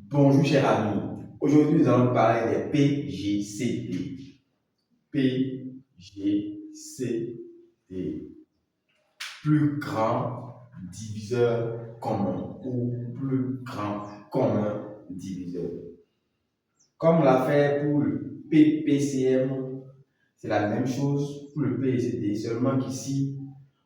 Bonjour chers amis, aujourd'hui nous allons parler des PGCD. PGCD, plus grand diviseur commun ou plus grand commun diviseur. Comme on l'a fait pour le PPCM, c'est la même chose pour le PGCD, seulement qu'ici,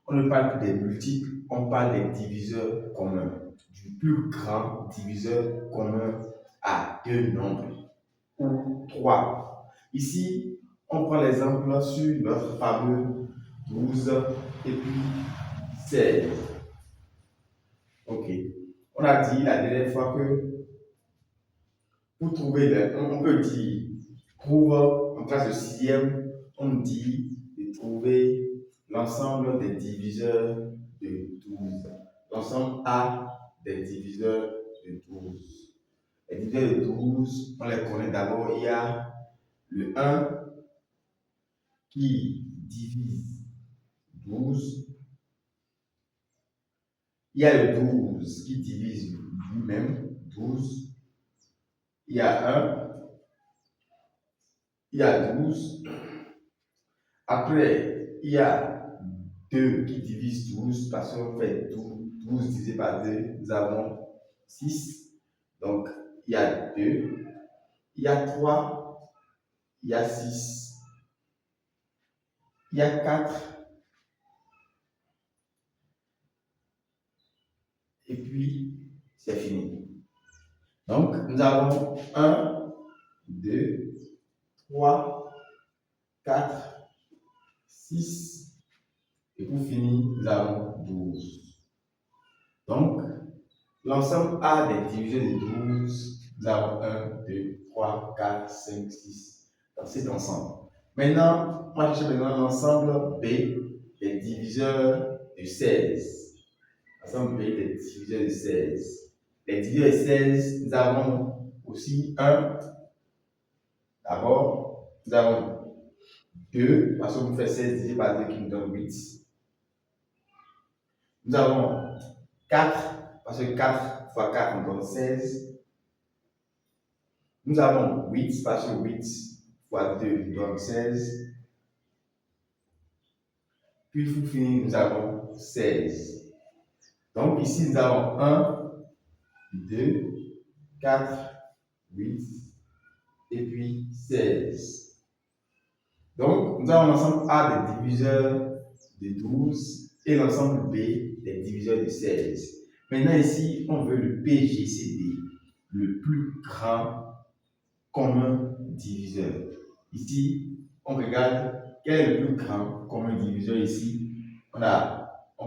on ne parle plus des multiples, on parle des diviseurs communs, du plus grand diviseur commun à deux nombres ou trois. Ici, on prend l'exemple sur notre fameux 12 et puis 16. Ok. On a dit la dernière fois que pour trouver, on peut dire, trouve en classe de sixième, on dit de trouver l'ensemble des diviseurs de 12. L'ensemble A des diviseurs de 12. Les diviseurs de 12, on les connaît d'abord. Il y a le 1 qui divise 12. Il y a le 12 qui divise lui-même 12. Il y a 1. Il y a 12. Après, il y a 2 qui divise 12 parce qu'on fait 12 divisé par 2, nous avons 6. Donc, il y a 2. Il y a 3. Il y a 6. Il y a 4. Et puis, c'est fini. Donc, nous avons 1, 2, 3, 4, 6. Et pour finir, nous avons 12. Donc, l'ensemble A des diviseurs de 12, nous avons 1, 2, 3, 4, 5, 6 dans cet ensemble. Maintenant, moi je cherche maintenant l'ensemble B des diviseurs de 16. L'ensemble B des diviseurs de 16. Les diviseurs de 16, nous avons aussi 1. D'abord, nous avons 2, parce qu'on fait 16 divisé par 2 qui nous donne 8. Nous avons 4, parce que 4 fois 4 nous donne 16. Nous avons 8, parce que 8 fois 2 nous donne 16. Puis pour finir, nous avons 16. Donc ici, nous avons 1, 2, 4, 8 et puis 16. Donc, nous avons l'ensemble A des diviseurs de 12 et l'ensemble B des diviseurs de 16. Maintenant, ici, on veut le PGCD, le plus grand commun diviseur. Ici, on regarde quel est le plus grand commun diviseur ici. On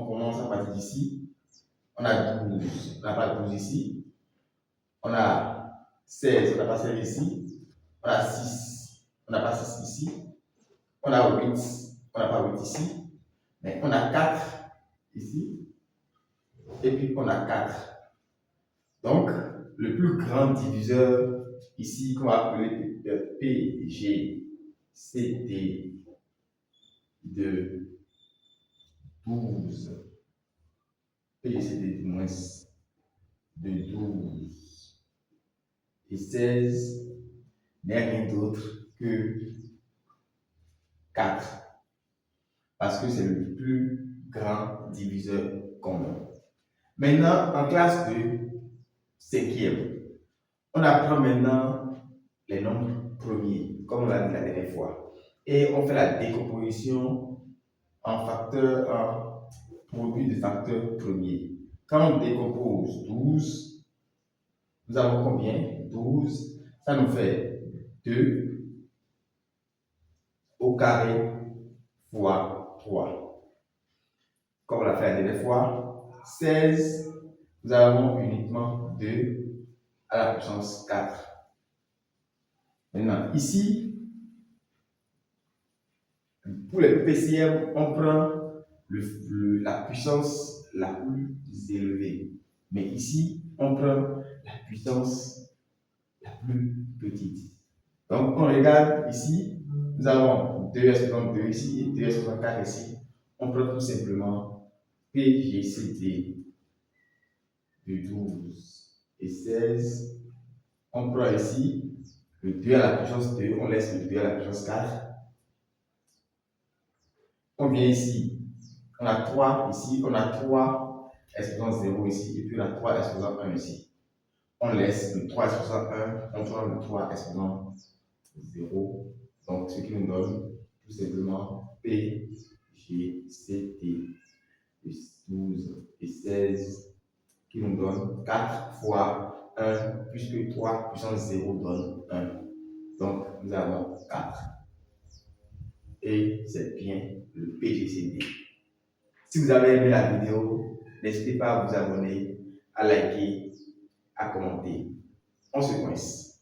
commence à partir d'ici. On a 12, on n'a pas 12 ici. On a 16, on n'a pas 16 ici. On a 6, on n'a pas 6 ici. On a 8, on n'a pas 8 ici. Mais on a 4 ici. Et puis on a 4. Donc, le plus grand diviseur ici, qu'on va appeler PGCD de 12. PGCD de moins de 12 et 16 n'est rien d'autre que 4. Parce que c'est le plus grand diviseur commun. Maintenant, en classe de 5e, on apprend maintenant les nombres premiers, comme on l'a dit la dernière fois. Et on fait la décomposition en produit de facteurs premiers. Quand on décompose 12, nous avons combien? 12, ça nous fait 2 au carré fois 3. Comme on l'a fait la dernière fois, 16, nous avons uniquement 2 à la puissance 4. Maintenant, ici, pour les PCM, on prend la puissance la plus élevée. Mais ici, on prend la puissance la plus petite. Donc, on regarde ici, nous avons 2,62 ici et 2,64 ici. On prend tout simplement PGCD de 12 et 16 On prend ici le 2 à la puissance 2, on laisse le 2 à la puissance 4. On vient ici, on a 3 ici, on a 3 exposant 0 ici, et puis on a 3 exposant 1 ici. On laisse le 3 exposant 1, on prend le 3 exposant 0, donc ce qui nous donne tout simplement P, G, C, T, plus 12 et 16, qui nous donne 4 fois 1, puisque 3 puissance 0 donne 1. Donc, nous avons 4. Et c'est bien le PGCD. Si vous avez aimé la vidéo, n'hésitez pas à vous abonner, à liker, à commenter. On se coince.